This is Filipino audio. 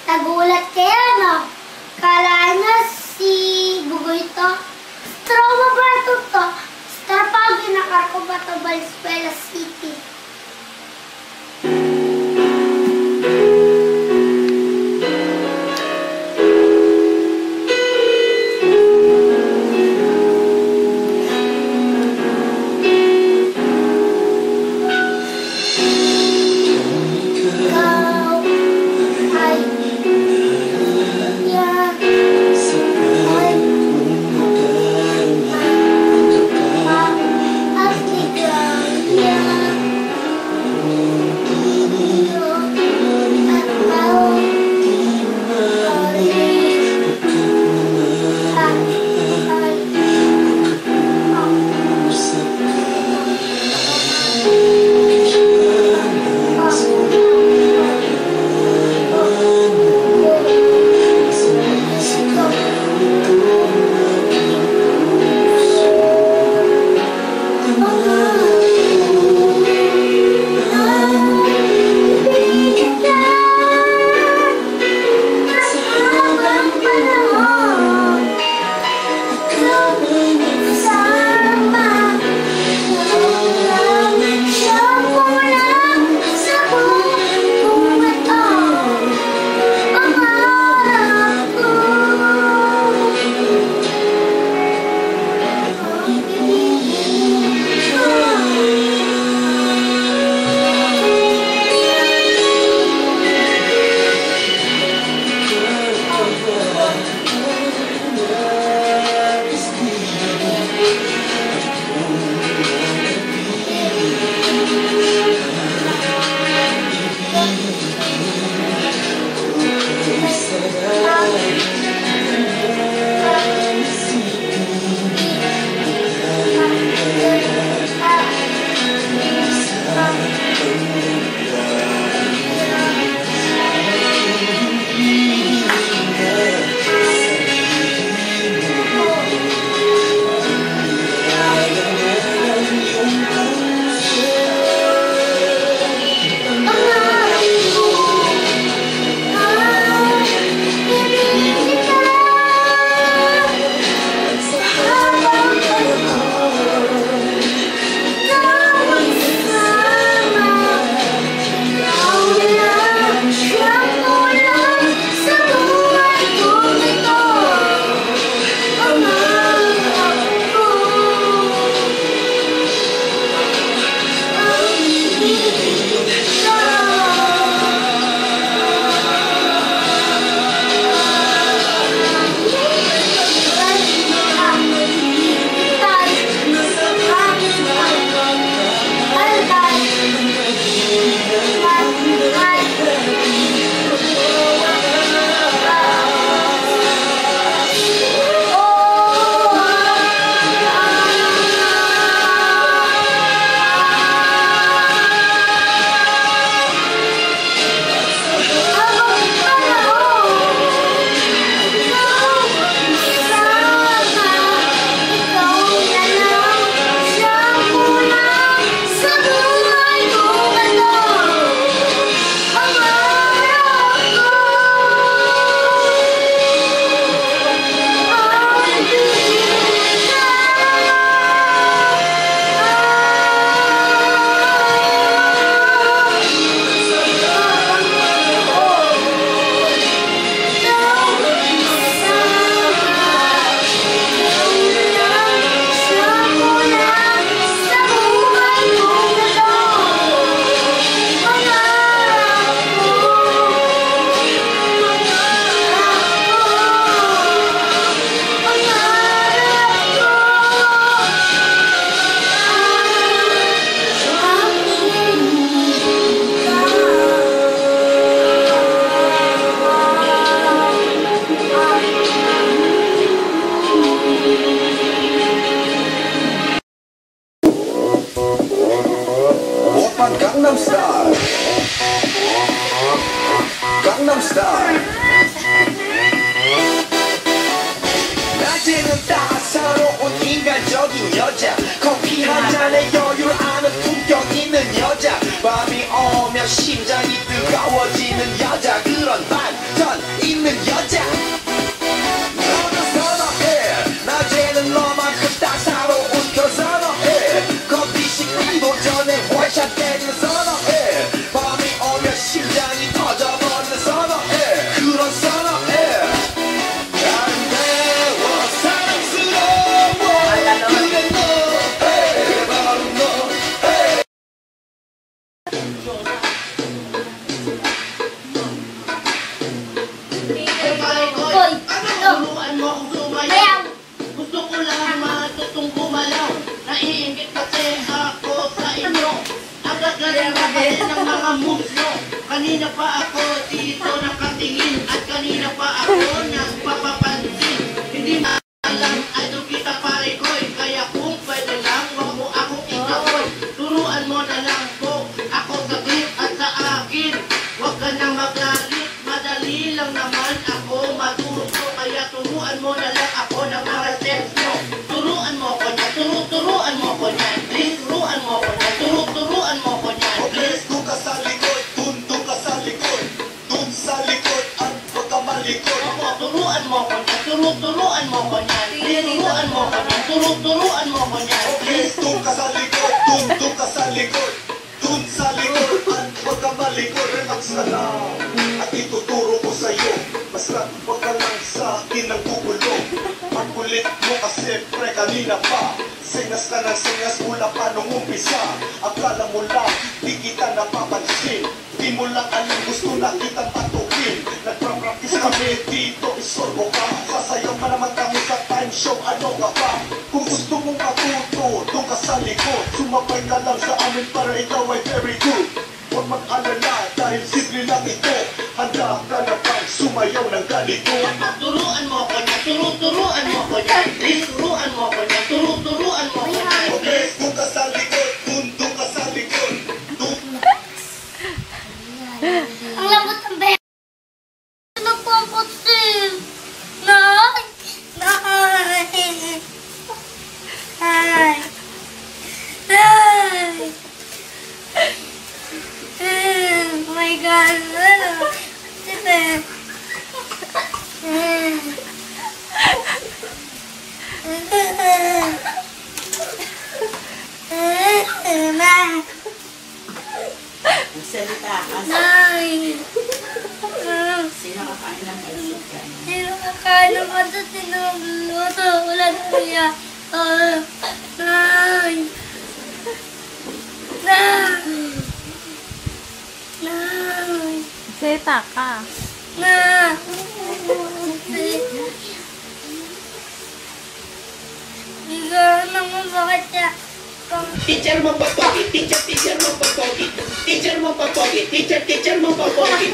Nagulat kayo, no? Kala nyo si Bugoy to? Trauma ba ito to? Star pa ginakar ko ba ito Valenzuela City? Gangnam Style. Gangnam Style. 낮에는 따사로운 인간적인 여자, 커피 한 잔에 여유를 아는 품격 있는 여자, 밤이 오면 심장이 뜨거워지는 gumalaw. Naiingit kasi ako sa inyo. Agad-galing kasi ng mga moves nyo. Kanina pa ako dito nakatingin. At kanina pa ako nagpapapansin. Hindi na alam, idol kita pare ko'y. Kaya kung pwede lang, wag mo akong ikawoy. Turuan mo na lang po ako saglit at sa akin. Huwag ka nang magalit, madali lang naman ako matuto. Kaya turuan mo na lang ako ng mga steps mo. Turuan mo ko niya, turuan mo ko niya. Please, turuan mo ko niya, turuan mo ko niya. Please, doon ka sa likod, doon ka sa likod. Doon sa likod at huwag ka malikod. Opo, turuan mo ko niya, turuan mo ko niya. Please, turuan mo ko niya, turuan mo ko niya. Please, doon ka sa likod, doon ka sa likod. Doon sa likod at huwag ka malikod. Relax ka lang at ituturo ko sa'yo. Basta huwag ka lang sa akin ang gugulong. Ang kulit mo kasi pre kanina pa. Singas ka ng singas mula pa nung umpisa. Akala mo lang di kita napapansin. Di mo lang alam gusto na kitang patukin. Nagpa-practice kami dito isorbo ka. Sasayaw pa naman kami sa time show, ano ka ba? Kung gusto mong matuto, doon ka sa likod. Sumabay ka lang sa amin para ikaw ay very good. Huwag mag-alala dahil simple lang ito. Handa ka na bang sumayaw ng ganito? Turuan mo ko niya, turuan mo ko niya. Please, turuan mo ko niya, turuan mo ko niya. Okay, doon ka sa likod, doon ka sa likod. Ang lambot ng bayan. Nagpapatin. Nay! Nay! Nay! Nay! Oh my God! Ano? Salita ka. Nay! Sino kakain ng palusugan? Sino kakain ng patat sinuluto? Wala na kaya. Nay! Nay! Nay! Salita ka. Nay! Higa naman bakit siya? Teacher mo papogi, teacher mo papogi, teacher mo papogi, teacher mo papogi.